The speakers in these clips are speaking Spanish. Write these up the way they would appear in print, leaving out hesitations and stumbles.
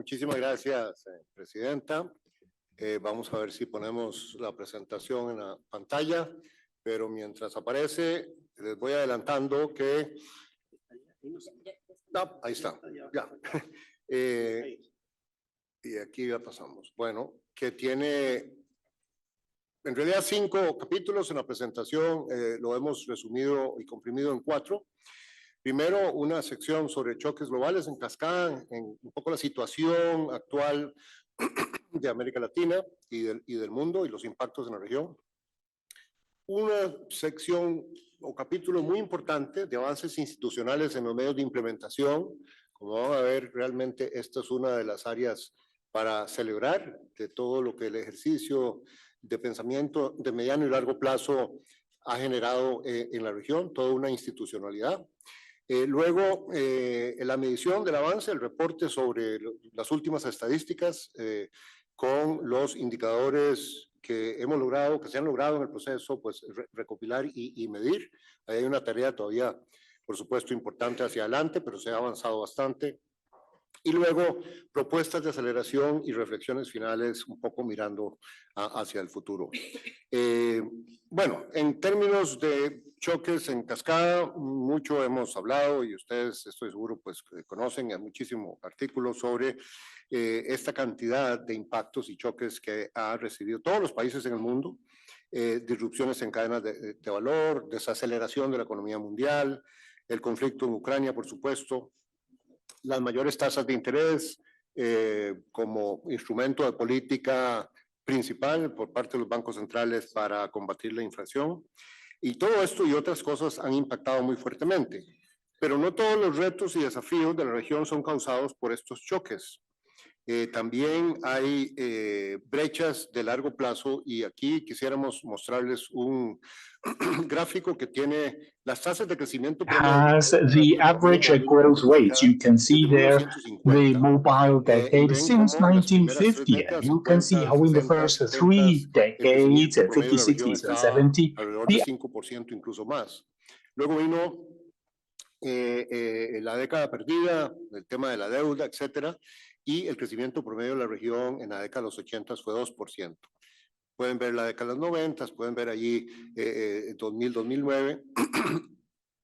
muchísimas gracias, Presidenta. Vamos a ver si ponemos la presentación en la pantalla, pero mientras aparece, les voy adelantando que... No, ahí está, ya. Y aquí ya pasamos. Bueno, que tiene en realidad 5 capítulos en la presentación, lo hemos resumido y comprimido en 4. Primero, una sección sobre choques globales en cascada, en un poco la situación actual de América Latina y del mundo y los impactos en la región. Una sección o capítulo muy importante de avances institucionales en los medios de implementación. Como van a ver, realmente esta es una de las áreas para celebrar de todo lo que el ejercicio de pensamiento de mediano y largo plazo ha generado en la región, toda una institucionalidad. Luego, la medición del avance, el reporte sobre las últimas estadísticas con los indicadores que hemos logrado, que se han logrado en el proceso, pues recopilar y medir. Ahí hay una tarea todavía, por supuesto, importante hacia adelante, pero se ha avanzado bastante. Y luego, propuestas de aceleración y reflexiones finales, un poco mirando hacia el futuro. Bueno, en términos de choques en cascada, mucho hemos hablado y ustedes, estoy seguro, pues conocen muchísimos artículos sobre esta cantidad de impactos y choques que ha recibido todos los países en el mundo, disrupciones en cadenas de valor, desaceleración de la economía mundial, el conflicto en Ucrania, por supuesto, las mayores tasas de interés como instrumento de política principal por parte de los bancos centrales para combatir la inflación. Y todo esto y otras cosas han impactado muy fuertemente. Pero no todos los retos y desafíos de la región son causados por estos choques. También hay brechas de largo plazo y aquí quisiéramos mostrarles un gráfico que tiene las tasas de crecimiento has the average growth rate. You can see there the mobile decade since 1950. And you can see how in the first 3 decades, 50s, 60s, and 70s, alrededor de 5% incluso más. Luego vino la década perdida, el tema de la deuda, etcétera, y el crecimiento promedio de la región en la década de los 80 fue 2%. Pueden ver la década de los 90, pueden ver allí 2000, 2009.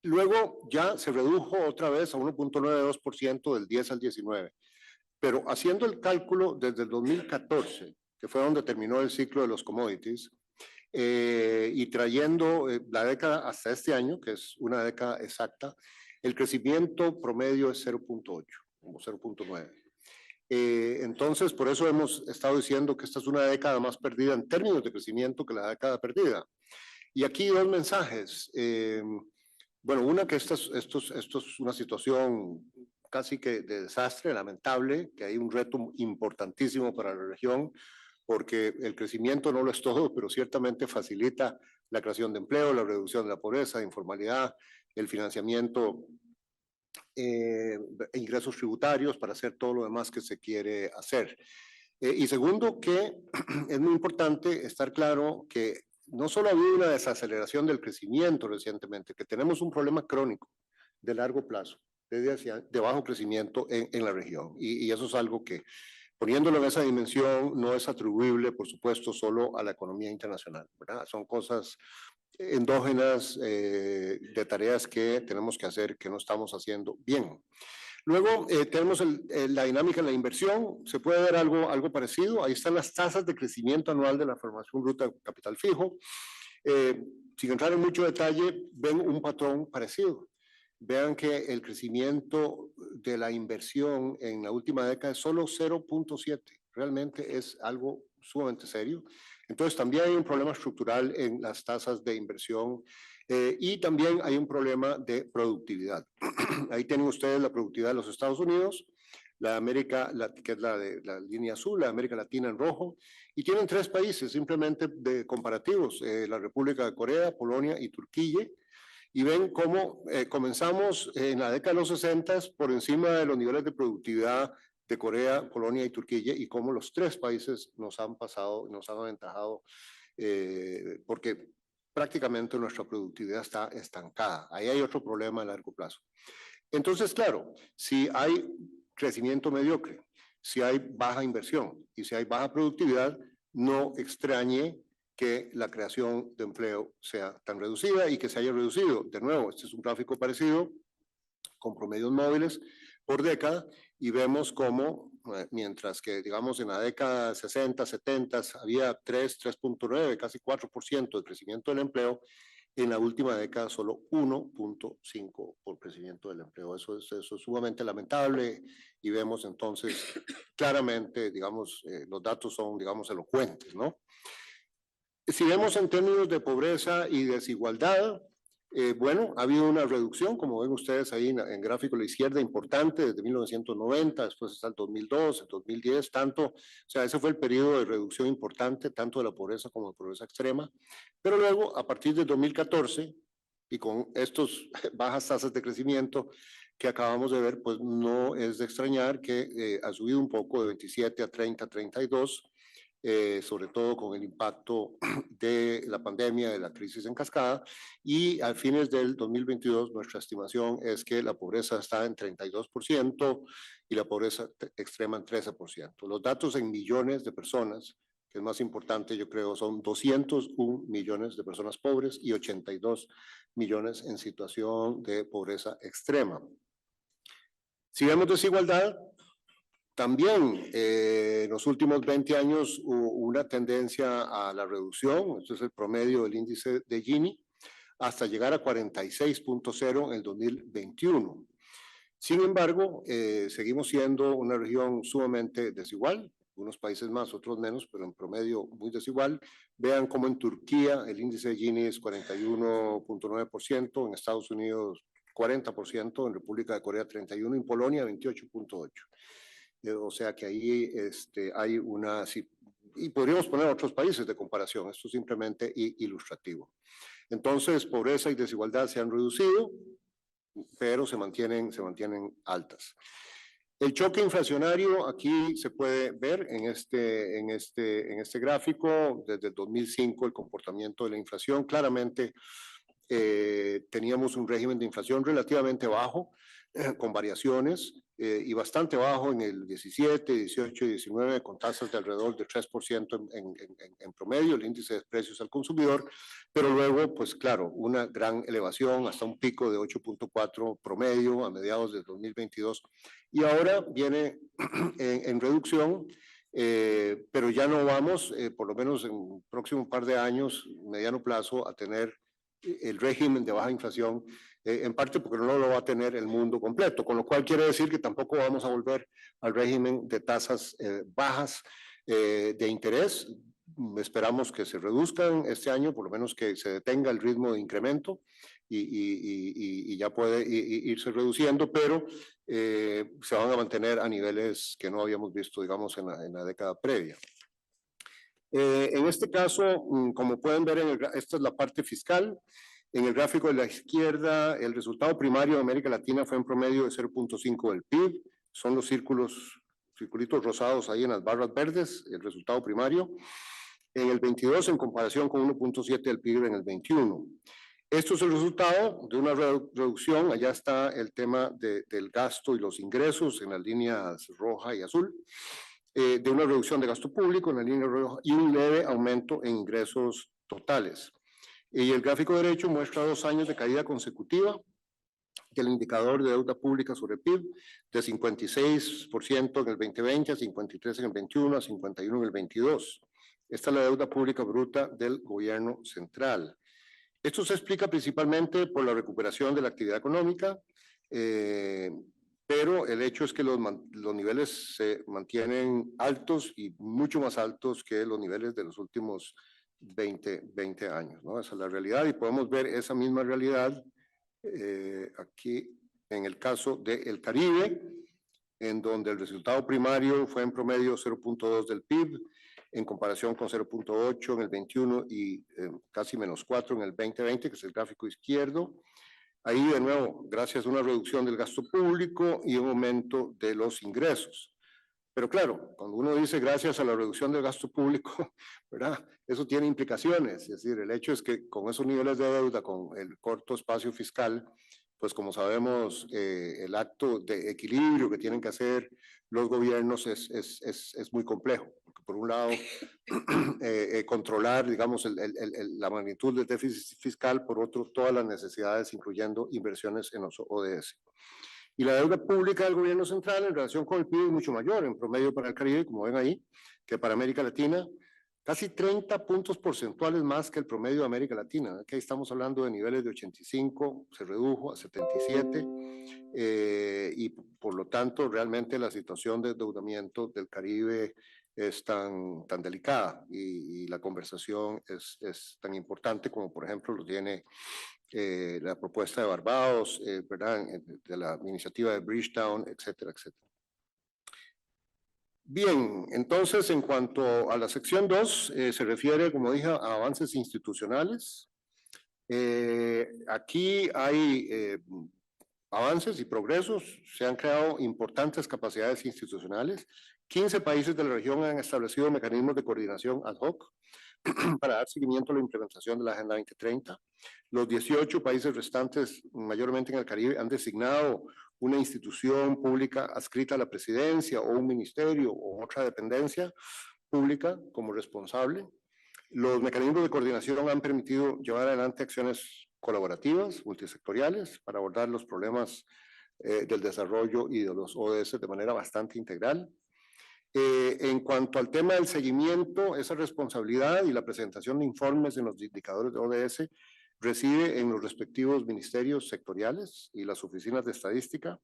Luego ya se redujo otra vez a 1.92% del 10 al 19. Pero haciendo el cálculo desde el 2014, que fue donde terminó el ciclo de los commodities, y trayendo la década hasta este año, que es una década exacta, el crecimiento promedio es 0.8 o 0.9. Entonces, por eso hemos estado diciendo que esta es una década más perdida en términos de crecimiento que la década perdida. Y aquí 2 mensajes. Bueno, una que esto es una situación casi que de desastre, lamentable, que hay un reto importantísimo para la región, porque el crecimiento no lo es todo, pero ciertamente facilita la creación de empleo, la reducción de la pobreza, de informalidad, el financiamiento, ingresos tributarios para hacer todo lo demás que se quiere hacer. Y segundo, que es muy importante estar claro que no solo ha habido una desaceleración del crecimiento recientemente, que tenemos un problema crónico de largo plazo, de bajo crecimiento en la región. Y eso es algo que, poniéndolo en esa dimensión, no es atribuible, por supuesto, solo a la economía internacional, ¿verdad? Son cosas endógenas de tareas que tenemos que hacer que no estamos haciendo bien. Luego tenemos la dinámica en la inversión, se puede ver algo parecido, ahí están las tasas de crecimiento anual de la formación bruta de capital fijo. Sin entrar en mucho detalle, ven un patrón parecido. Vean que el crecimiento de la inversión en la última década es solo 0.7, realmente es algo sumamente serio. Entonces también hay un problema estructural en las tasas de inversión y también hay un problema de productividad. Ahí tienen ustedes la productividad de los Estados Unidos, la América, que es la línea azul, la América Latina en rojo, y tienen 3 países simplemente de comparativos, la República de Corea, Polonia y Turquía, y ven cómo comenzamos en la década de los 60 por encima de los niveles de productividad de Corea, Polonia y Turquía, y cómo los 3 países nos han pasado, nos han aventajado, porque prácticamente nuestra productividad está estancada. Ahí hay otro problema a largo plazo. Entonces, claro, si hay crecimiento mediocre, si hay baja inversión y si hay baja productividad, no extrañe que la creación de empleo sea tan reducida y que se haya reducido. De nuevo, este es un gráfico parecido con promedios móviles por década y vemos cómo, mientras que digamos en la década 60, 70 había 3.9, casi 4% de crecimiento del empleo, en la última década solo 1.5 por crecimiento del empleo. Eso es sumamente lamentable y vemos entonces claramente, digamos, los datos son, digamos, elocuentes, ¿no? Si vemos en términos de pobreza y desigualdad, bueno, ha habido una reducción, como ven ustedes ahí en gráfico a la izquierda, importante desde 1990, después hasta el 2002, el 2010, tanto, o sea, ese fue el periodo de reducción importante, tanto de la pobreza como de pobreza extrema, pero luego, a partir del 2014, y con estos bajas tasas de crecimiento que acabamos de ver, pues no es de extrañar que ha subido un poco de 27 a 30, 32, sobre todo con el impacto de la pandemia, de la crisis en cascada, y a fines del 2022 nuestra estimación es que la pobreza está en 32% y la pobreza extrema en 13%. Los datos en millones de personas, que es más importante yo creo, son 201 millones de personas pobres y 82 millones en situación de pobreza extrema. Si vemos desigualdad, también en los últimos 20 años hubo una tendencia a la reducción, esto es el promedio del índice de Gini, hasta llegar a 46.0 en el 2021. Sin embargo, seguimos siendo una región sumamente desigual, unos países más, otros menos, pero en promedio muy desigual. Vean cómo en Turquía el índice de Gini es 41.9%, en Estados Unidos 40%, en República de Corea 31%, en Polonia 28.8%. O sea que ahí hay una, y podríamos poner otros países de comparación, esto es simplemente ilustrativo. Entonces, pobreza y desigualdad se han reducido, pero se mantienen altas. El choque inflacionario aquí se puede ver en este gráfico, desde el 2005 el comportamiento de la inflación, claramente teníamos un régimen de inflación relativamente bajo, con variaciones, y bastante bajo en el 17, 18 y 19, con tasas de alrededor de 3% en promedio, el índice de precios al consumidor, pero luego, pues claro, una gran elevación hasta un pico de 8.4 promedio a mediados del 2022, y ahora viene en reducción, pero ya no vamos, por lo menos en el próximo par de años, mediano plazo, a tener el régimen de baja inflación, en parte porque no lo va a tener el mundo completo, con lo cual quiere decir que tampoco vamos a volver al régimen de tasas bajas de interés. Esperamos que se reduzcan este año, por lo menos que se detenga el ritmo de incremento y ya puede irse reduciendo, pero se van a mantener a niveles que no habíamos visto, digamos, en la década previa. En este caso, como pueden ver, esta es la parte fiscal. En el gráfico de la izquierda, el resultado primario de América Latina fue en promedio de 0.5 del PIB. Son los circulitos rosados ahí en las barras verdes, el resultado primario. En el 22, en comparación con 1.7 del PIB en el 21. Esto es el resultado de una reducción. Allá está el tema del gasto y los ingresos en las líneas roja y azul. De una reducción de gasto público en la línea roja y un leve aumento en ingresos totales. Y el gráfico derecho muestra 2 años de caída consecutiva del indicador de deuda pública sobre PIB, de 56% en el 2020, a 53% en el 21, a 51% en el 22. Esta es la deuda pública bruta del gobierno central. Esto se explica principalmente por la recuperación de la actividad económica, pero el hecho es que los niveles se mantienen altos y mucho más altos que los niveles de los últimos 20 años, ¿no? Esa es la realidad y podemos ver esa misma realidad aquí en el caso del Caribe, en donde el resultado primario fue en promedio 0.2 del PIB, en comparación con 0.8 en el 21 y casi menos 4 en el 2020, que es el gráfico izquierdo. Ahí, de nuevo, gracias a una reducción del gasto público y un aumento de los ingresos. Pero claro, cuando uno dice gracias a la reducción del gasto público, ¿verdad? Eso tiene implicaciones. Es decir, el hecho es que con esos niveles de deuda, con el corto espacio fiscal, pues como sabemos, el acto de equilibrio que tienen que hacer los gobiernos es muy complejo, porque por un lado, controlar, digamos, la magnitud del déficit fiscal, por otro, todas las necesidades, incluyendo inversiones en los ODS. Y la deuda pública del gobierno central en relación con el PIB es mucho mayor, en promedio para el Caribe, como ven ahí, que para América Latina, casi 30 puntos porcentuales más que el promedio de América Latina. Aquí estamos hablando de niveles de 85, se redujo a 77, y por lo tanto realmente la situación de endeudamiento del Caribe es tan delicada y la conversación es tan importante como por ejemplo lo tiene la propuesta de Barbados, ¿verdad? De la iniciativa de Bridgetown, etcétera, etcétera. Bien, entonces en cuanto a la sección 2, se refiere, como dije, a avances institucionales. Aquí hay avances y progresos, se han creado importantes capacidades institucionales. 15 países de la región han establecido mecanismos de coordinación ad hoc para dar seguimiento a la implementación de la Agenda 2030. Los 18 países restantes, mayormente en el Caribe, han designado una institución pública adscrita a la presidencia o un ministerio o otra dependencia pública como responsable. Los mecanismos de coordinación han permitido llevar adelante acciones colaborativas, multisectoriales, para abordar los problemas del desarrollo y de los ODS de manera bastante integral. En cuanto al tema del seguimiento, esa responsabilidad y la presentación de informes en los indicadores de ODS reside en los respectivos ministerios sectoriales y las oficinas de estadística.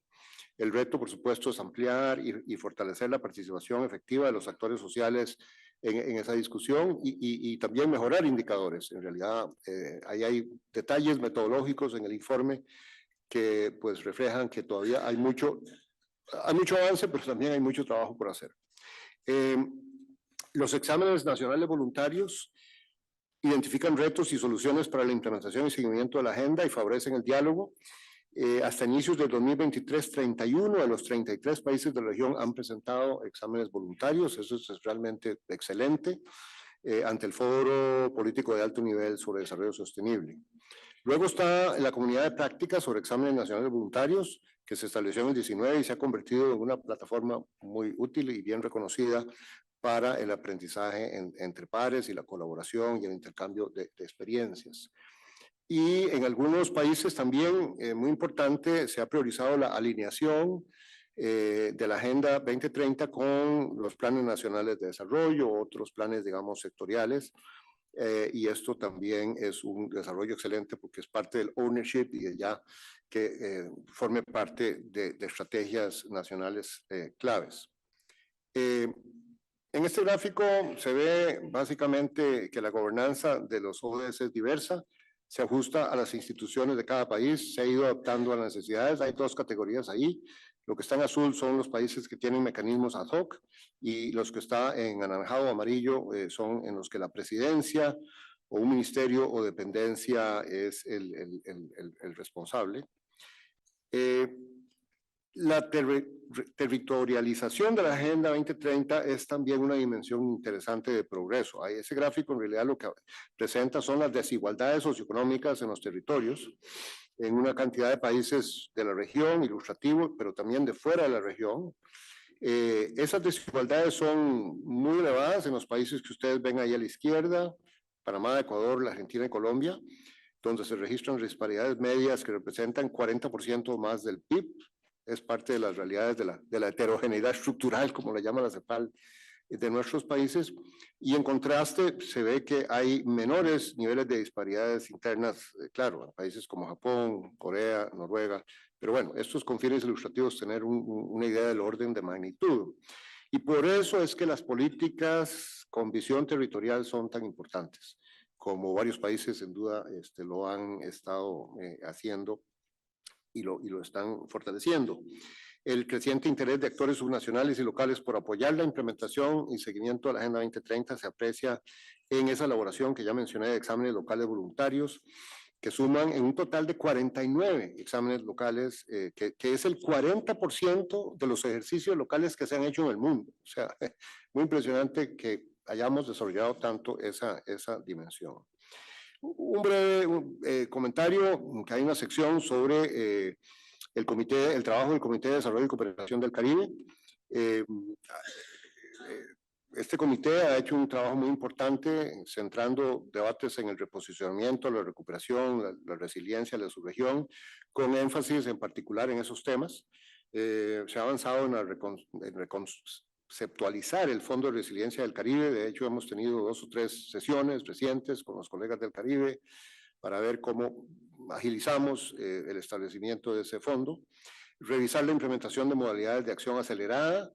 El reto, por supuesto, es ampliar y fortalecer la participación efectiva de los actores sociales en esa discusión y también mejorar indicadores. En realidad, ahí hay detalles metodológicos en el informe que pues reflejan que todavía hay mucho avance, pero también hay mucho trabajo por hacer. Los exámenes nacionales voluntarios identifican retos y soluciones para la implementación y seguimiento de la agenda y favorecen el diálogo. Hasta inicios del 2023, 31 de los 33 países de la región han presentado exámenes voluntarios. Eso es realmente excelente ante el Foro Político de Alto Nivel sobre Desarrollo Sostenible. Luego está la comunidad de prácticas sobre exámenes nacionales voluntarios, que se estableció en el 19 y se ha convertido en una plataforma muy útil y bien reconocida para el aprendizaje entre pares y la colaboración y el intercambio de experiencias. Y en algunos países también, muy importante, se ha priorizado la alineación de la Agenda 2030 con los planes nacionales de desarrollo, otros planes, digamos, sectoriales. Y esto también es un desarrollo excelente porque es parte del ownership y ya que forme parte de estrategias nacionales claves. En este gráfico se ve básicamente que la gobernanza de los ODS es diversa, se ajusta a las instituciones de cada país, se ha ido adaptando a las necesidades. Hay dos categorías ahí. Lo que está en azul son los países que tienen mecanismos ad hoc y los que está en anaranjado o amarillo son en los que la presidencia o un ministerio o dependencia es el responsable. La territorialización de la Agenda 2030 es también una dimensión interesante de progreso. Ahí ese gráfico en realidad lo que presenta son las desigualdades socioeconómicas en los territorios, en una cantidad de países de la región, ilustrativo, pero también de fuera de la región. Esas desigualdades son muy elevadas en los países que ustedes ven ahí a la izquierda, Panamá, Ecuador, la Argentina y Colombia, donde se registran disparidades medias que representan 40% más del PIB. Es parte de las realidades de la heterogeneidad estructural, como la llama la CEPAL, de nuestros países. Y en contraste, se ve que hay menores niveles de disparidades internas, claro, en países como Japón, Corea, Noruega. Pero bueno, estos con fines ilustrativos tener una idea del orden de magnitud. Y por eso es que las políticas con visión territorial son tan importantes, como varios países sin duda lo han estado haciendo y lo están fortaleciendo. El creciente interés de actores subnacionales y locales por apoyar la implementación y seguimiento de la Agenda 2030 se aprecia en esa elaboración que ya mencioné de exámenes locales voluntarios, que suman en un total de 49 exámenes locales, que es el 40% de los ejercicios locales que se han hecho en el mundo. O sea, muy impresionante que hayamos desarrollado tanto esa dimensión. Un breve comentario, que hay una sección sobre el trabajo del Comité de Desarrollo y Cooperación del Caribe. Este comité ha hecho un trabajo muy importante centrando debates en el reposicionamiento, la recuperación, la resiliencia de su región, con énfasis en particular en esos temas. Se ha avanzado en reconceptualizar el Fondo de Resiliencia del Caribe. De hecho, hemos tenido 2 o 3 sesiones recientes con los colegas del Caribe para ver cómo agilizamos el establecimiento de ese fondo. Revisar la implementación de modalidades de acción acelerada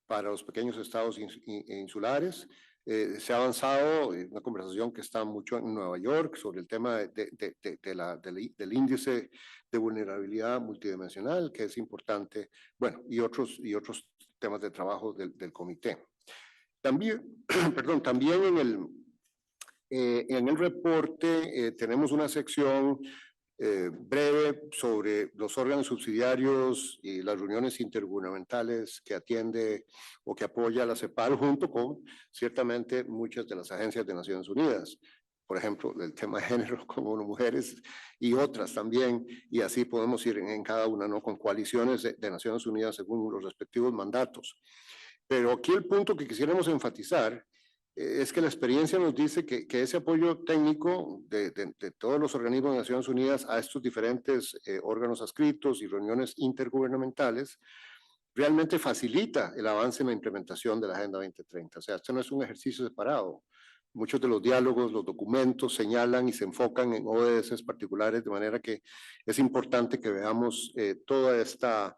para los pequeños estados insulares. Se ha avanzado en una conversación que está mucho en Nueva York sobre el tema del índice de vulnerabilidad multidimensional, que es importante, bueno, y otros temas de trabajo del comité. También, perdón, también en el reporte tenemos una sección breve sobre los órganos subsidiarios y las reuniones intergubernamentales que atiende o que apoya la CEPAL, junto con ciertamente muchas de las agencias de Naciones Unidas. Por ejemplo, el tema de género como mujeres y otras también, y así podemos ir en cada una, ¿no? Con coaliciones de Naciones Unidas según los respectivos mandatos. Pero aquí el punto que quisiéramos enfatizar es que la experiencia nos dice que ese apoyo técnico de todos los organismos de Naciones Unidas a estos diferentes órganos adscritos y reuniones intergubernamentales realmente facilita el avance en la implementación de la Agenda 2030. O sea, esto no es un ejercicio separado. Muchos de los diálogos, los documentos señalan y se enfocan en ODS particulares, de manera que es importante que veamos toda esta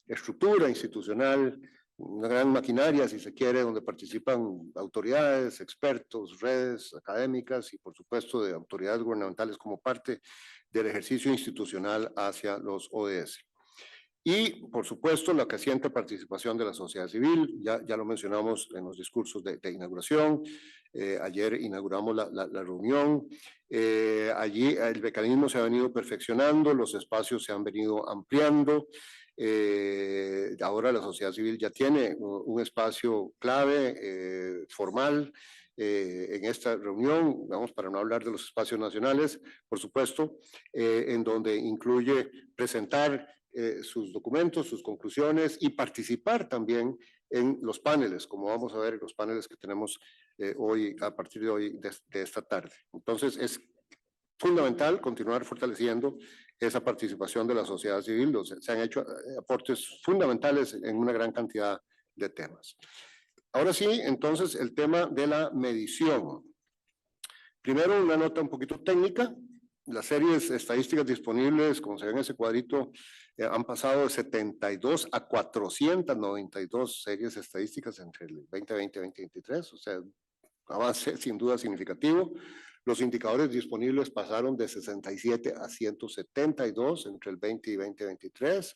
estructura institucional, una gran maquinaria, si se quiere, donde participan autoridades, expertos, redes académicas y, por supuesto, de autoridades gubernamentales como parte del ejercicio institucional hacia los ODS. Y, por supuesto, la creciente participación de la sociedad civil, ya lo mencionamos en los discursos de inauguración. Ayer inauguramos la reunión. Allí el mecanismo se ha venido perfeccionando, los espacios se han venido ampliando. Ahora la sociedad civil ya tiene un espacio clave, formal, en esta reunión, vamos, para no hablar de los espacios nacionales, por supuesto, en donde incluye presentar sus documentos, sus conclusiones y participar también en los paneles, como vamos a ver en los paneles que tenemos hoy, a partir de hoy, de esta tarde. Entonces, es fundamental continuar fortaleciendo esa participación de la sociedad civil. Se han hecho aportes fundamentales en una gran cantidad de temas. Ahora sí, entonces, el tema de la medición. Primero, una nota un poquito técnica. Las series estadísticas disponibles, como se ve en ese cuadrito, han pasado de 72 a 492 series estadísticas entre el 2020 y 2023, o sea, avance sin duda significativo. Los indicadores disponibles pasaron de 67 a 172 entre el 20 y 2023.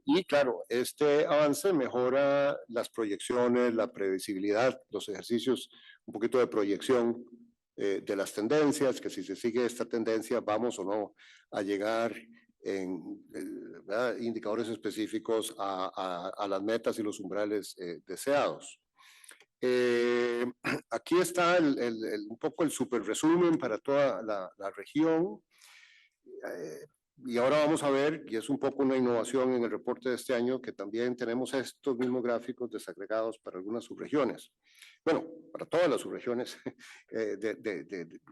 Y claro, este avance mejora las proyecciones, la previsibilidad, los ejercicios, un poquito de proyección de las tendencias, que si se sigue esta tendencia vamos o no a llegar en indicadores específicos a las metas y los umbrales deseados. Aquí está un poco el super resumen para toda la región. Y ahora vamos a ver, y es un poco una innovación en el reporte de este año, que también tenemos estos mismos gráficos desagregados para algunas subregiones. Bueno, para todas las subregiones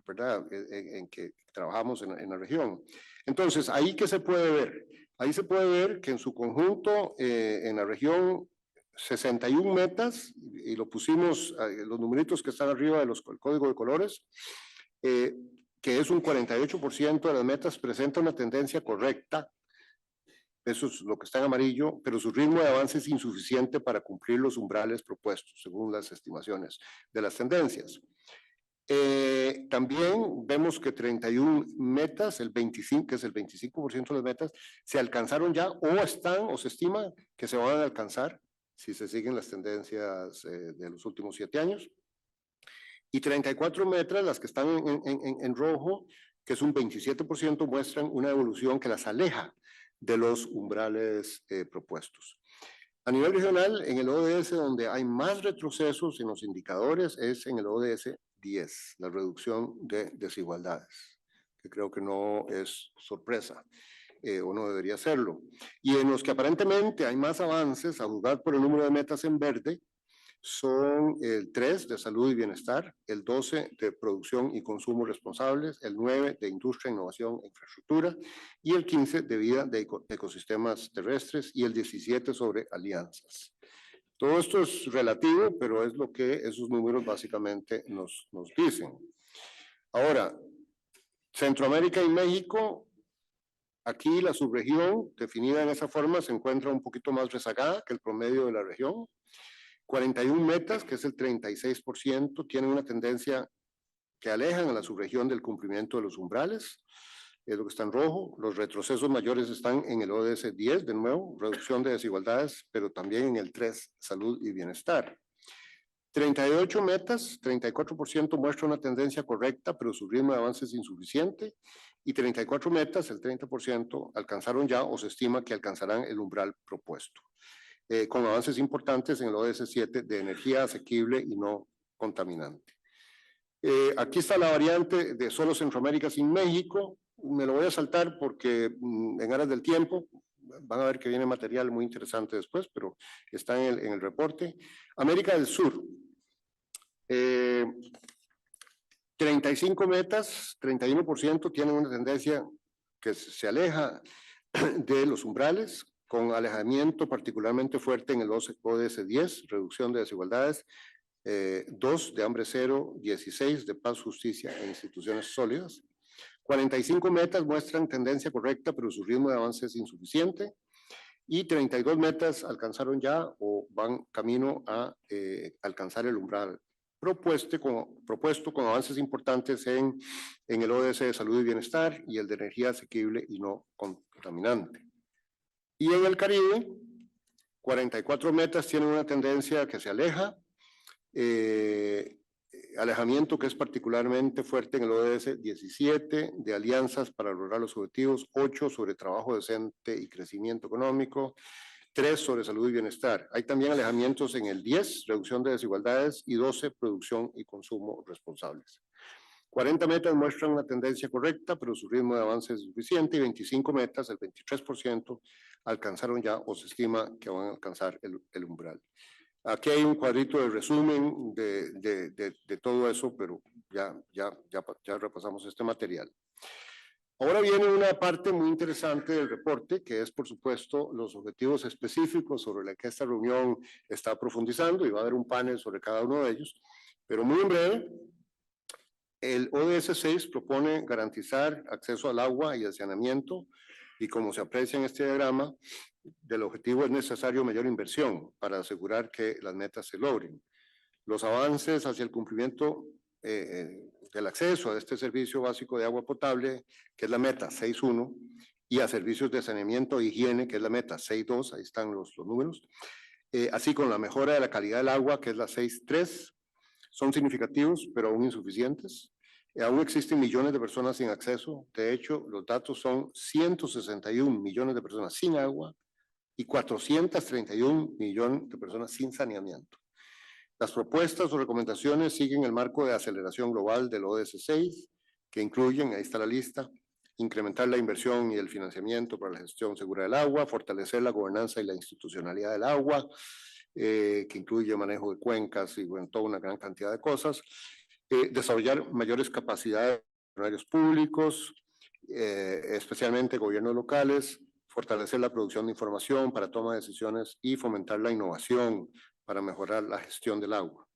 ¿verdad? En que trabajamos en la región. Entonces, ¿ahí qué se puede ver? Ahí se puede ver que en su conjunto, en la región, 61 metas, y lo pusimos, los numeritos que están arriba del código de colores, que es un 48% de las metas, presenta una tendencia correcta. Eso es lo que está en amarillo, pero su ritmo de avance es insuficiente para cumplir los umbrales propuestos, según las estimaciones de las tendencias. También vemos que 31 metas, que es el 25% de las metas, se alcanzaron ya o están o se estima que se van a alcanzar si se siguen las tendencias de los últimos 7 años. Y 34 metas, las que están en rojo, que es un 27%, muestran una evolución que las aleja de los umbrales propuestos. A nivel regional, en el ODS donde hay más retrocesos en los indicadores es en el ODS 10, la reducción de desigualdades, que creo que no es sorpresa, o no debería serlo. Y en los que aparentemente hay más avances, a juzgar por el número de metas en verde, son el 3 de salud y bienestar, el 12 de producción y consumo responsables, el 9 de industria, innovación e infraestructura y el 15 de vida de ecosistemas terrestres y el 17 sobre alianzas. Todo esto es relativo, pero es lo que esos números básicamente nos dicen. Ahora, Centroamérica y México, aquí la subregión definida en esa forma se encuentra un poquito más rezagada que el promedio de la región. 41 metas, que es el 36%, tienen una tendencia que alejan a la subregión del cumplimiento de los umbrales, es lo que está en rojo. Los retrocesos mayores están en el ODS 10, de nuevo, reducción de desigualdades, pero también en el 3, salud y bienestar. 38 metas, 34% muestra una tendencia correcta, pero su ritmo de avance es insuficiente, y 34 metas, el 30%, alcanzaron ya o se estima que alcanzarán el umbral propuesto. Con avances importantes en el ODS 7 de energía asequible y no contaminante. Aquí está la variante de solo Centroamérica sin México. Me lo voy a saltar porque en aras del tiempo van a ver que viene material muy interesante después, pero está en el reporte. América del Sur. 35 metas, 31% tienen una tendencia que se aleja de los umbrales, con alejamiento particularmente fuerte en el ODS 10, reducción de desigualdades, 2 de hambre cero, 16 de paz, justicia e instituciones sólidas. 45 metas muestran tendencia correcta, pero su ritmo de avance es insuficiente. Y 32 metas alcanzaron ya o van camino a alcanzar el umbral propuesto con avances importantes en el ODS de salud y bienestar y el de energía asequible y no contaminante. Y en el Caribe, 44 metas tienen una tendencia que se aleja, alejamiento que es particularmente fuerte en el ODS 17, de alianzas para lograr los objetivos, 8 sobre trabajo decente y crecimiento económico, 3 sobre salud y bienestar. Hay también alejamientos en el 10, reducción de desigualdades, y 12, producción y consumo responsables. 40 metas muestran una tendencia correcta, pero su ritmo de avance es insuficiente, y 25 metas, el 23%, alcanzaron ya o se estima que van a alcanzar el umbral. Aquí hay un cuadrito de resumen de todo eso, pero ya repasamos este material. Ahora viene una parte muy interesante del reporte, que es, por supuesto, los objetivos específicos sobre los que esta reunión está profundizando, y va a haber un panel sobre cada uno de ellos, pero muy en breve. El ODS 6 propone garantizar acceso al agua y al saneamiento, y como se aprecia en este diagrama, del objetivo es necesario mayor inversión para asegurar que las metas se logren. Los avances hacia el cumplimiento del acceso a este servicio básico de agua potable, que es la meta 6.1, y a servicios de saneamiento e higiene, que es la meta 6.2, ahí están los números, así con la mejora de la calidad del agua, que es la 6.3, son significativos, pero aún insuficientes. Aún existen millones de personas sin acceso. De hecho, los datos son 161 millones de personas sin agua y 431 millones de personas sin saneamiento. Las propuestas o recomendaciones siguen el marco de aceleración global del ODS 6, que incluyen, ahí está la lista, incrementar la inversión y el financiamiento para la gestión segura del agua, fortalecer la gobernanza y la institucionalidad del agua, que incluye manejo de cuencas y bueno, toda una gran cantidad de cosas, desarrollar mayores capacidades de funcionarios públicos, especialmente gobiernos locales, fortalecer la producción de información para toma de decisiones y fomentar la innovación para mejorar la gestión del agua.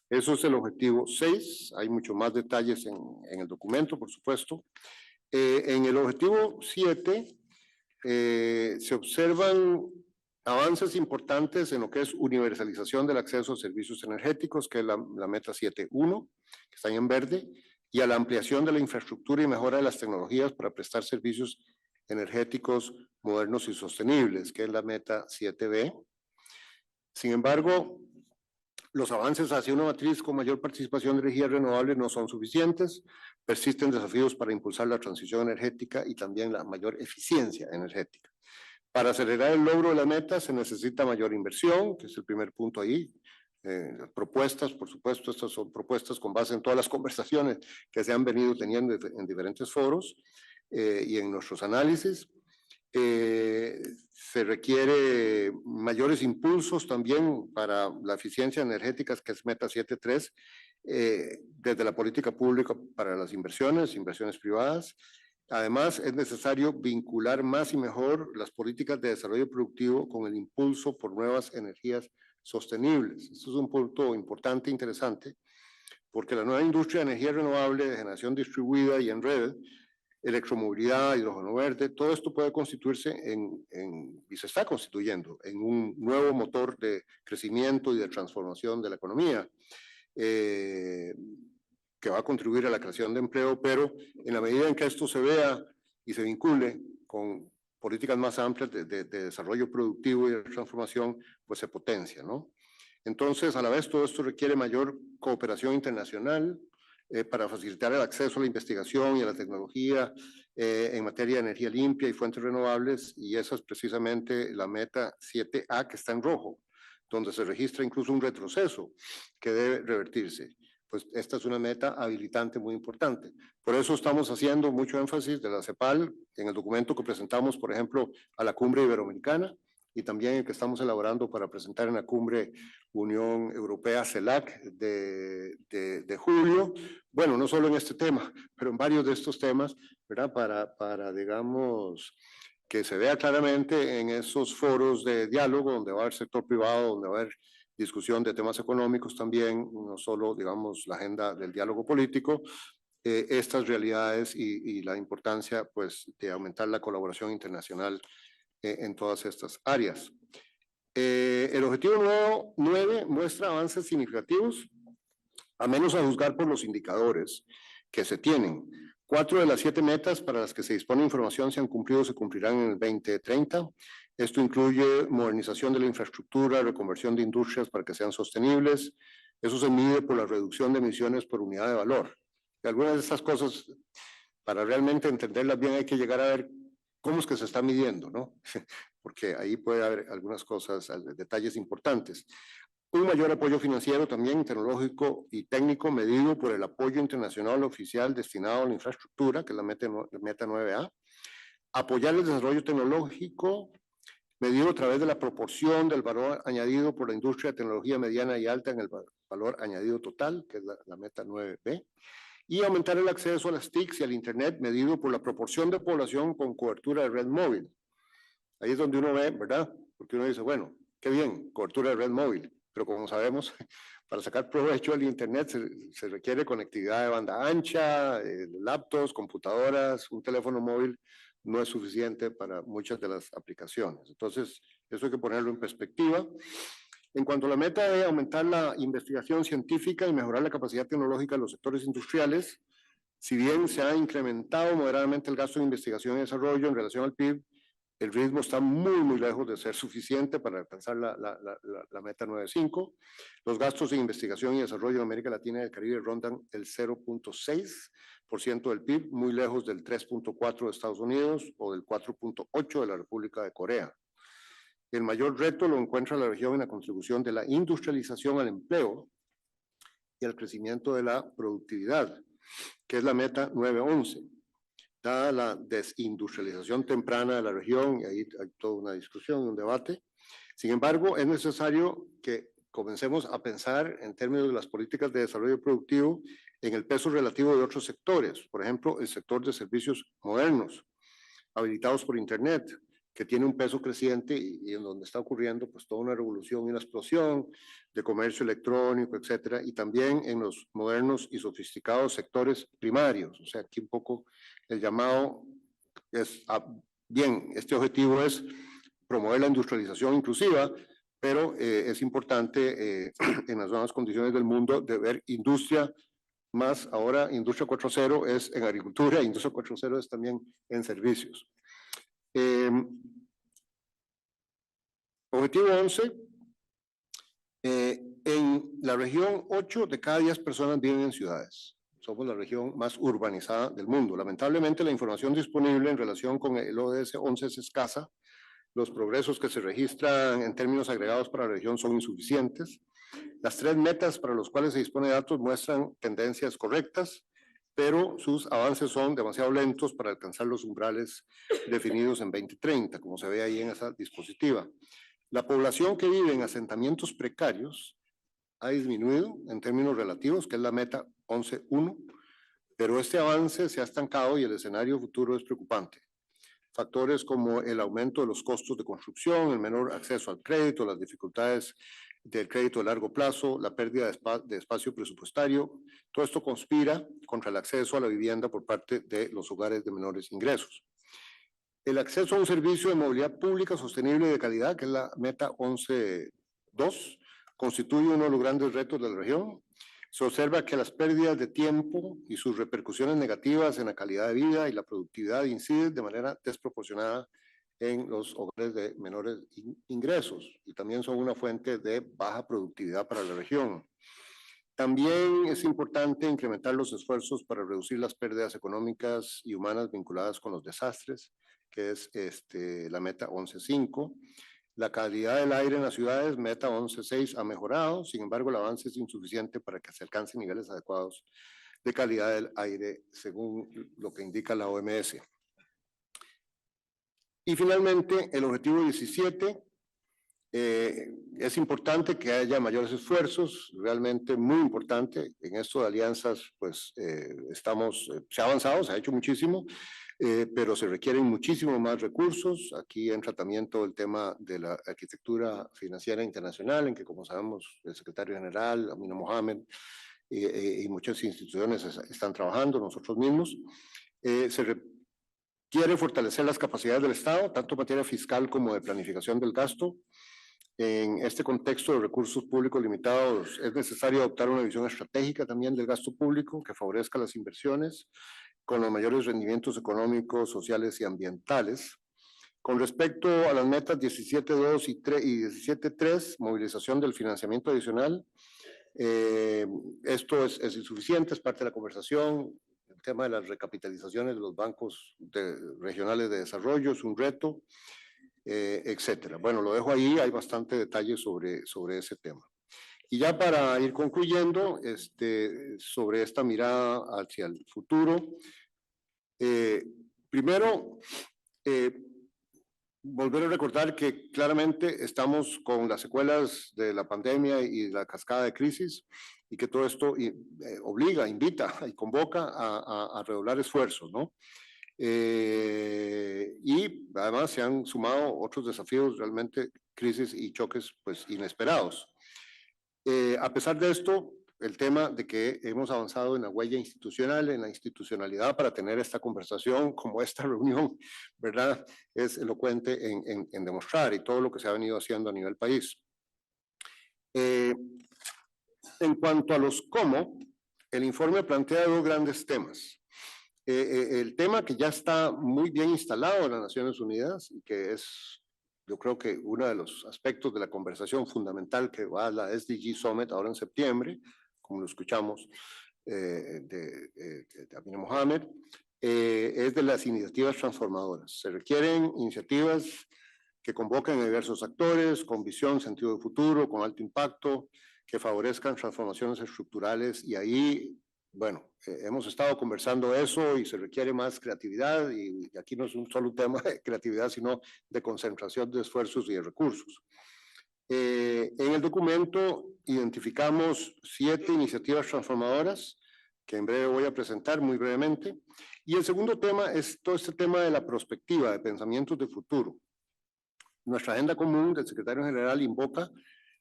Eso es el objetivo 6, hay mucho más detalles en el documento, por supuesto. En el objetivo 7 se observan avances importantes en lo que es universalización del acceso a servicios energéticos, que es la meta 7.1, que está ahí en verde, y a la ampliación de la infraestructura y mejora de las tecnologías para prestar servicios energéticos modernos y sostenibles, que es la meta 7B. Sin embargo, los avances hacia una matriz con mayor participación de energías renovables no son suficientes. Persisten desafíos para impulsar la transición energética y también la mayor eficiencia energética. Para acelerar el logro de la meta se necesita mayor inversión, que es el primer punto ahí. Propuestas, por supuesto, estas son propuestas con base en todas las conversaciones que se han venido teniendo en diferentes foros y en nuestros análisis. Se requiere mayores impulsos también para la eficiencia energética, que es meta 7.3, desde la política pública para las inversiones privadas. Además, es necesario vincular más y mejor las políticas de desarrollo productivo con el impulso por nuevas energías sostenibles. Esto es un punto importante e interesante, porque la nueva industria de energía renovable, de generación distribuida y en red, electromovilidad, hidrógeno verde, todo esto puede constituirse y se está constituyendo en un nuevo motor de crecimiento y de transformación de la economía, que va a contribuir a la creación de empleo, pero en la medida en que esto se vea y se vincule con políticas más amplias de desarrollo productivo y de transformación, pues se potencia, ¿no? Entonces, a la vez, todo esto requiere mayor cooperación internacional para facilitar el acceso a la investigación y a la tecnología en materia de energía limpia y fuentes renovables, y esa es precisamente la meta 7A, que está en rojo, donde se registra incluso un retroceso que debe revertirse. Pues esta es una meta habilitante muy importante. Por eso estamos haciendo mucho énfasis de la CEPAL en el documento que presentamos, por ejemplo, a la Cumbre Iberoamericana, y también el que estamos elaborando para presentar en la Cumbre Unión Europea CELAC de julio. Bueno, no solo en este tema, pero en varios de estos temas, ¿verdad? Para digamos, que se vea claramente en esos foros de diálogo, donde va a haber sector privado, donde va a haber discusión de temas económicos también, no solo, digamos, la agenda del diálogo político, estas realidades y la importancia, pues, de aumentar la colaboración internacional en todas estas áreas. El objetivo 9 muestra avances significativos, a menos a juzgar por los indicadores que se tienen. 4 de las 7 metas para las que se dispone información se han cumplido o se cumplirán en el 2030. Esto incluye modernización de la infraestructura, reconversión de industrias para que sean sostenibles. Eso se mide por la reducción de emisiones por unidad de valor. Y algunas de estas cosas, para realmente entenderlas bien, hay que llegar a ver cómo es que se está midiendo, ¿no? Porque ahí puede haber algunas cosas, detalles importantes. Un mayor apoyo financiero también, tecnológico y técnico, medido por el apoyo internacional oficial destinado a la infraestructura, que es la meta 9A. Apoyar el desarrollo tecnológico, medido a través de la proporción del valor añadido por la industria de tecnología mediana y alta en el valor añadido total, que es la meta 9B. Y aumentar el acceso a las TICs y al Internet, medido por la proporción de población con cobertura de red móvil. Ahí es donde uno ve, ¿verdad? Porque uno dice, bueno, qué bien, cobertura de red móvil, pero como sabemos, para sacar provecho del Internet se requiere conectividad de banda ancha, laptops, computadoras, un teléfono móvil no es suficiente para muchas de las aplicaciones. Entonces, eso hay que ponerlo en perspectiva. En cuanto a la meta de aumentar la investigación científica y mejorar la capacidad tecnológica de los sectores industriales, si bien se ha incrementado moderadamente el gasto de investigación y desarrollo en relación al PIB, el ritmo está muy lejos de ser suficiente para alcanzar la meta 9.5. Los gastos en investigación y desarrollo en América Latina y el Caribe rondan el 0.6% del PIB, muy lejos del 3.4% de Estados Unidos o del 4.8% de la República de Corea. El mayor reto lo encuentra la región en la contribución de la industrialización al empleo y al crecimiento de la productividad, que es la meta 9.11. Dada la desindustrialización temprana de la región, y ahí hay toda una discusión, un debate, sin embargo, es necesario que comencemos a pensar en términos de las políticas de desarrollo productivo en el peso relativo de otros sectores, por ejemplo, el sector de servicios modernos, habilitados por Internet, que tiene un peso creciente y en donde está ocurriendo pues toda una revolución y una explosión de comercio electrónico, etcétera, y también en los modernos y sofisticados sectores primarios. O sea, aquí un poco el llamado es, bien, este objetivo es promover la industrialización inclusiva, pero es importante en las nuevas condiciones del mundo de ver industria más, ahora industria 4.0 es en agricultura, industria 4.0 es también en servicios. Objetivo 11, en la región 8 de cada 10 personas viven en ciudades. Somos la región más urbanizada del mundo. Lamentablemente la información disponible en relación con el ODS 11 es escasa Los progresos que se registran en términos agregados para la región son insuficientes. Las 3 metas para las cuales se dispone de datos muestran tendencias correctas, pero sus avances son demasiado lentos para alcanzar los umbrales definidos en 2030, como se ve ahí en esa dispositiva. La población que vive en asentamientos precarios ha disminuido en términos relativos, que es la meta 11.1, pero este avance se ha estancado y el escenario futuro es preocupante. Factores como el aumento de los costos de construcción, el menor acceso al crédito, las dificultades del crédito de largo plazo, la pérdida de espacio presupuestario, todo esto conspira contra el acceso a la vivienda por parte de los hogares de menores ingresos. El acceso a un servicio de movilidad pública sostenible y de calidad, que es la meta 11.2, constituye uno de los grandes retos de la región. Se observa que las pérdidas de tiempo y sus repercusiones negativas en la calidad de vida y la productividad inciden de manera desproporcionada en los hogares de menores ingresos y también son una fuente de baja productividad para la región. También es importante incrementar los esfuerzos para reducir las pérdidas económicas y humanas vinculadas con los desastres, que es la meta 11.5. La calidad del aire en las ciudades, meta 11.6, ha mejorado, sin embargo el avance es insuficiente para que se alcancen niveles adecuados de calidad del aire, según lo que indica la OMS. Y finalmente, el objetivo 17, es importante que haya mayores esfuerzos, realmente muy importante. En esto de alianzas, pues se ha avanzado, se ha hecho muchísimo, pero se requieren muchísimo más recursos. Aquí entra también todo el tema de la arquitectura financiera internacional, en que, como sabemos, el secretario general, Amina Mohamed, y muchas instituciones están trabajando, nosotros mismos. Se requiere fortalecer las capacidades del Estado, tanto en materia fiscal como de planificación del gasto. En este contexto de recursos públicos limitados, es necesario adoptar una visión estratégica también del gasto público que favorezca las inversiones con los mayores rendimientos económicos, sociales y ambientales. Con respecto a las metas 17.2 y 17.3, movilización del financiamiento adicional, esto es insuficiente, es parte de la conversación. El tema de las recapitalizaciones de los bancos regionales de desarrollo es un reto, etcétera. Bueno, lo dejo ahí, hay bastante detalle sobre ese tema. Y ya para ir concluyendo, sobre esta mirada hacia el futuro, primero, volver a recordar que claramente estamos con las secuelas de la pandemia y la cascada de crisis y que todo esto obliga, invita y convoca a redoblar esfuerzos, ¿no? Y además se han sumado otros desafíos, realmente crisis y choques pues inesperados. A pesar de esto, el tema de que hemos avanzado en la huella institucional, en la institucionalidad para tener esta conversación como esta reunión, ¿verdad? Es elocuente en demostrar y todo lo que se ha venido haciendo a nivel país. En cuanto a los cómo, el informe plantea 2 grandes temas. El tema que ya está muy bien instalado en las Naciones Unidas y que es, yo creo que uno de los aspectos de la conversación fundamental que va a la SDG Summit ahora en septiembre, como lo escuchamos de Amina Mohamed, es de las iniciativas transformadoras. Se requieren iniciativas que convoquen a diversos actores con visión, sentido de futuro, con alto impacto, que favorezcan transformaciones estructurales y ahí, bueno, hemos estado conversando eso y se requiere más creatividad y aquí no es solo un tema de creatividad, sino de concentración de esfuerzos y de recursos. En el documento identificamos 7 iniciativas transformadoras que en breve voy a presentar muy brevemente. Y el segundo tema es todo este tema de la perspectiva, de pensamientos de futuro. Nuestra agenda común del secretario general invoca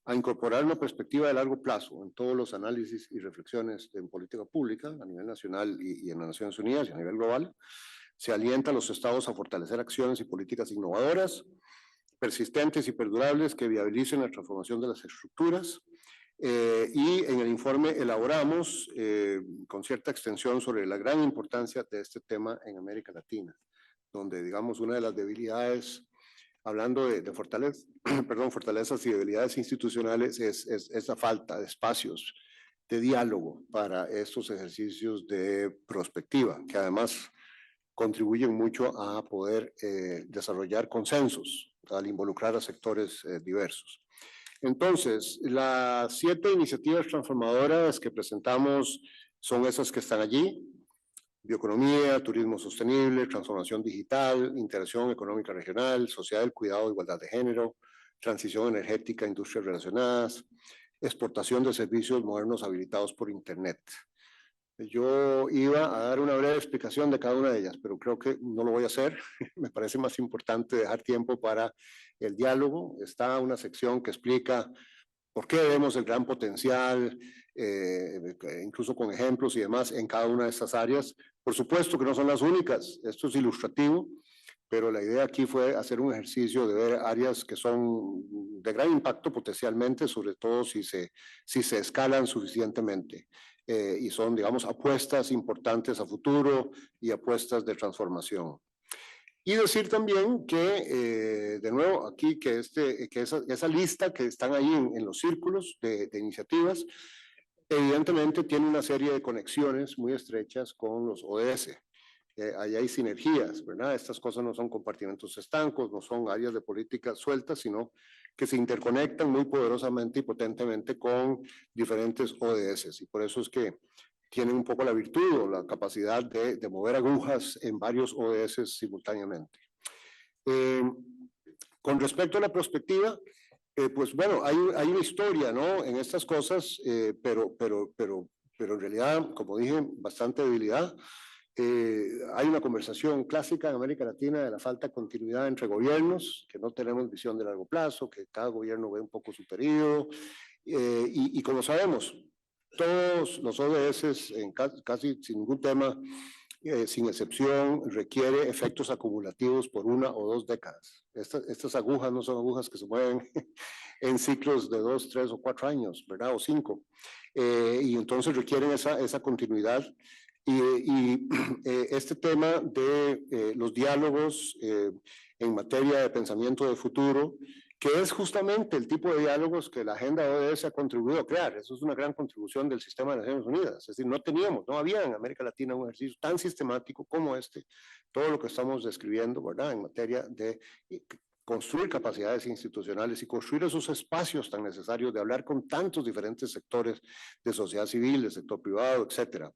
a incorporar una perspectiva de largo plazo en todos los análisis y reflexiones en política pública a nivel nacional y en las Naciones Unidas y a nivel global. Se alienta a los estados a fortalecer acciones y políticas innovadoras, persistentes y perdurables que viabilicen la transformación de las estructuras. Y en el informe elaboramos con cierta extensión sobre la gran importancia de este tema en América Latina, donde, digamos, una de las debilidades, hablando de fortalezas y debilidades institucionales, es la falta de espacios de diálogo para estos ejercicios de prospectiva, que además contribuyen mucho a poder desarrollar consensos al involucrar a sectores diversos. Entonces, las 7 iniciativas transformadoras que presentamos son esas que están allí: bioeconomía, turismo sostenible, transformación digital, integración económica regional, sociedad del cuidado, igualdad de género, transición energética, industrias relacionadas, exportación de servicios modernos habilitados por Internet. Yo iba a dar una breve explicación de cada una de ellas, pero creo que no lo voy a hacer. Me parece más importante dejar tiempo para el diálogo. Está una sección que explica por qué vemos el gran potencial, incluso con ejemplos y demás en cada una de estas áreas. Por supuesto que no son las únicas, esto es ilustrativo, pero la idea aquí fue hacer un ejercicio de ver áreas que son de gran impacto potencialmente, sobre todo si se escalan suficientemente. Y son, digamos, apuestas importantes a futuro y apuestas de transformación. Y decir también que, de nuevo, aquí que esa lista que están ahí en los círculos de iniciativas, evidentemente tiene una serie de conexiones muy estrechas con los ODS. Ahí hay sinergias, ¿verdad? Estas cosas no son compartimentos estancos, no son áreas de política sueltas, sino que se interconectan muy poderosamente y potentemente con diferentes ODS. Y por eso es que tienen un poco la virtud o la capacidad de mover agujas en varios ODS simultáneamente. Con respecto a la perspectiva, pues bueno, hay una historia, ¿no?, en estas cosas, pero en realidad, como dije, bastante debilidad. Hay una conversación clásica en América Latina de la falta de continuidad entre gobiernos, que no tenemos visión de largo plazo, que cada gobierno ve un poco su periodo, y como sabemos, todos los ODS, casi sin ningún tema, sin excepción, requiere efectos acumulativos por 1 o 2 décadas. Estas agujas no son agujas que se mueven en ciclos de 2, 3 o 4 años, ¿verdad? O 5. Y entonces requieren esa continuidad. Y este tema de los diálogos en materia de pensamiento de futuro, que es justamente el tipo de diálogos que la agenda ODS ha contribuido a crear. Eso es una gran contribución del sistema de Naciones Unidas. Es decir, no había en América Latina un ejercicio tan sistemático como este, todo lo que estamos describiendo, ¿verdad?, en materia de construir capacidades institucionales y construir esos espacios tan necesarios de hablar con tantos diferentes sectores de sociedad civil, de sector privado, etcétera.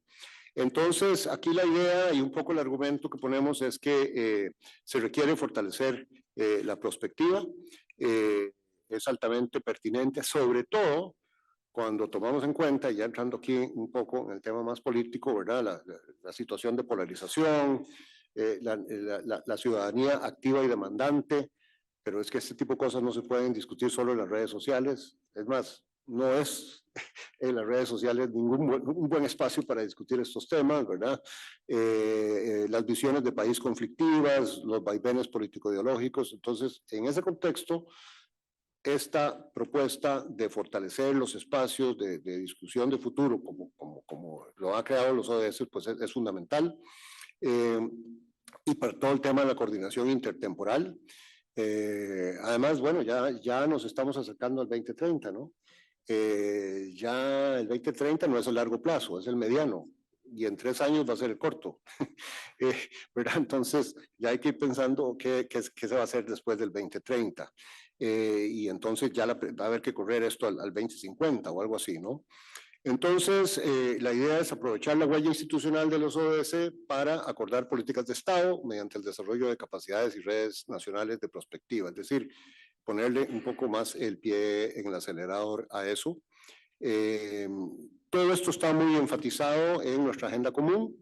Entonces, aquí la idea y un poco el argumento que ponemos es que se requiere fortalecer la perspectiva. Es altamente pertinente, sobre todo cuando tomamos en cuenta, ya entrando aquí un poco en el tema más político, ¿verdad?, la situación de polarización, la ciudadanía activa y demandante, pero es que este tipo de cosas no se pueden discutir solo en las redes sociales. Es más, no es en las redes sociales un buen espacio para discutir estos temas, ¿verdad? Las visiones de país conflictivas, los vaivenes político-ideológicos. Entonces, en ese contexto, esta propuesta de fortalecer los espacios de discusión de futuro, como lo ha creado los ODS, pues es fundamental. Y para todo el tema de la coordinación intertemporal. Además, bueno, ya nos estamos acercando al 2030, ¿no? Ya el 2030 no es el largo plazo, es el mediano, y en 3 años va a ser el corto. ¿Verdad? Entonces, ya hay que ir pensando qué se va a hacer después del 2030. Y entonces ya va a haber que correr esto al 2050 o algo así, ¿no? Entonces, la idea es aprovechar la huella institucional de los ODS para acordar políticas de Estado mediante el desarrollo de capacidades y redes nacionales de prospectiva, es decir, ponerle un poco más el pie en el acelerador a eso. Todo esto está muy enfatizado en nuestra agenda común,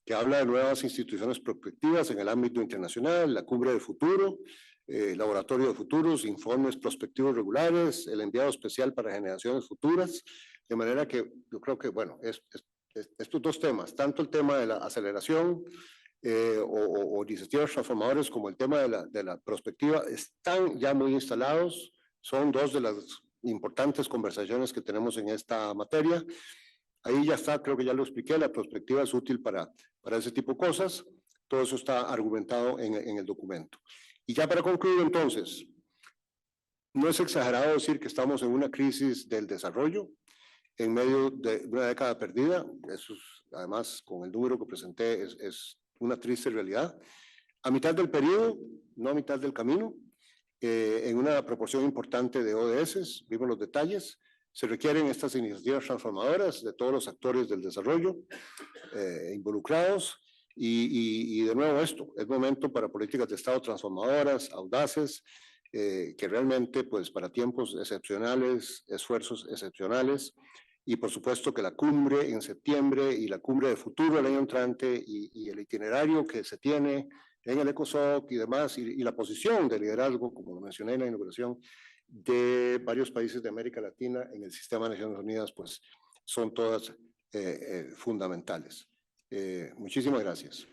que habla de nuevas instituciones prospectivas en el ámbito internacional, la cumbre del futuro, laboratorio de futuros, informes prospectivos regulares, el enviado especial para generaciones futuras, de manera que yo creo que, bueno, estos 2 temas, tanto el tema de la aceleración o iniciativas transformadoras como el tema de la prospectiva, están ya muy instalados, son 2 de las importantes conversaciones que tenemos en esta materia. Ahí ya está, creo que ya lo expliqué, la perspectiva es útil para ese tipo de cosas. Todo eso está argumentado en el documento. Y ya para concluir, entonces, no es exagerado decir que estamos en una crisis del desarrollo en medio de una década perdida. Eso es, además, con el número que presenté, es una triste realidad. A mitad del periodo, no a mitad del camino. en una proporción importante de ODS, vimos los detalles. Se requieren estas iniciativas transformadoras de todos los actores del desarrollo involucrados y de nuevo esto, es momento para políticas de Estado transformadoras, audaces, que realmente pues para tiempos excepcionales, esfuerzos excepcionales y por supuesto que la cumbre en septiembre y la cumbre de futuro el año entrante y el itinerario que se tiene en el ECOSOC y demás y la posición de liderazgo, como lo mencioné en la inauguración, de varios países de América Latina en el sistema de Naciones Unidas, pues son todas fundamentales. Muchísimas gracias.